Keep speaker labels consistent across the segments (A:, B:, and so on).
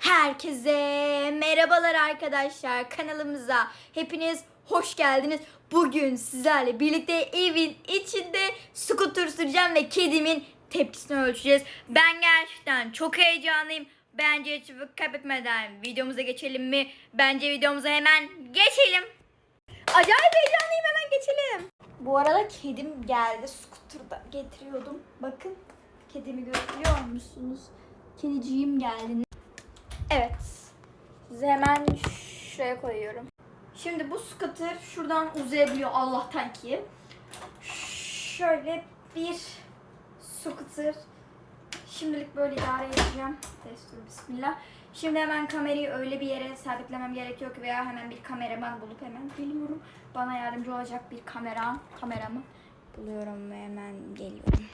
A: Herkese merhabalar arkadaşlar, kanalımıza hepiniz hoş geldiniz. Bugün sizlerle birlikte evin içinde scooter süreceğim ve kedimin tepkisini ölçeceğiz. Ben gerçekten çok heyecanlıyım. Bence hiç vakit kaybetmeden videomuza geçelim mi? Bence videomuza hemen geçelim. Acayip heyecanlıyım, hemen geçelim. Bu arada kedim geldi, scooter'da getiriyordum. Bakın, kedimi görüyor musunuz? Kediciğim geldi. Evet. Size hemen şuraya koyuyorum. Şimdi bu scooter şuradan uzayabiliyor Allah'tan ki. Şöyle bir scooter. Şimdilik böyle idare edeceğim. Destur bismillah. Şimdi hemen kamerayı öyle bir yere sabitlemem gerekiyor ki veya hemen bir kameraman bulup hemen geliyorum. Bana yardımcı olacak bir kameramı buluyorum ve hemen geliyorum.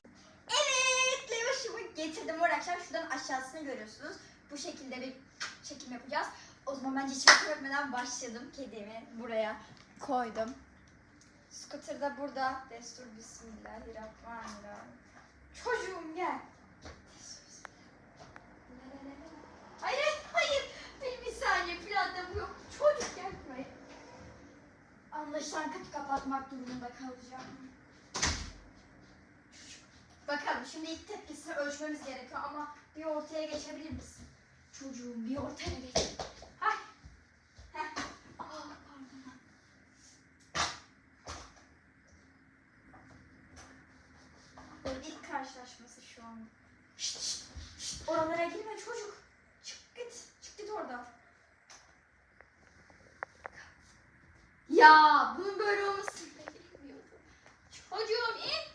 A: Evet, lavaşımı getirdim. Arkadaşlar şuradan aşağısını görüyorsunuz. Bu şekilde bir çekim yapacağız. O zaman bence hiç vakit etmeden başladım. Kedimi buraya koydum. Scooter da burada. Destur bismillahirrahmanirrahim. Çocuğum gel. Hayır. Bir saniye planda bu yok. Çocuk gel buraya. Anlaşılan kapı kapatmak durumunda kalacağım. Bakalım şimdi ilk tepkisini ölçmemiz gerekiyor ama bir ortaya geçebilir misin? Çocuğum bir ortaya geç. Hay. Pardon. Böyle ilk karşılaşması şu an. Şşt. Oralara girme çocuk. Çık git oradan. Ya bunun böyle olmasını bilmiyordum. Çocuğum in.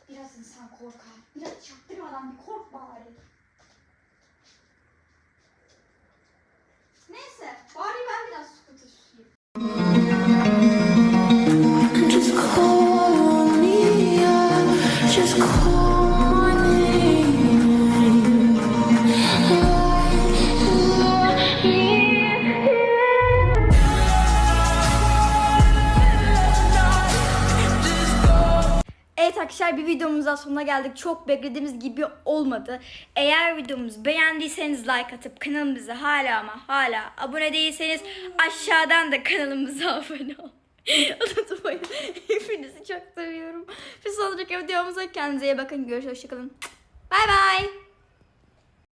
A: Biraz insan korkar. Biraz çaktırmadan bir kork bari. Neyse, bari ben biraz scooter süreyim.
B: Just call me up, just call my name.
A: Evet arkadaşlar, bir videomuzdan sonuna geldik. Çok beklediğimiz gibi olmadı. Eğer videomuzu beğendiyseniz like atıp kanalımıza hala abone değilseniz aşağıdan da kanalımıza abone olun. Unutmayın. Hepinizi çok seviyorum. Bir sonraki videomuzda kendinize iyi bakın. Görüşürüz. Hoşçakalın. Bay bay.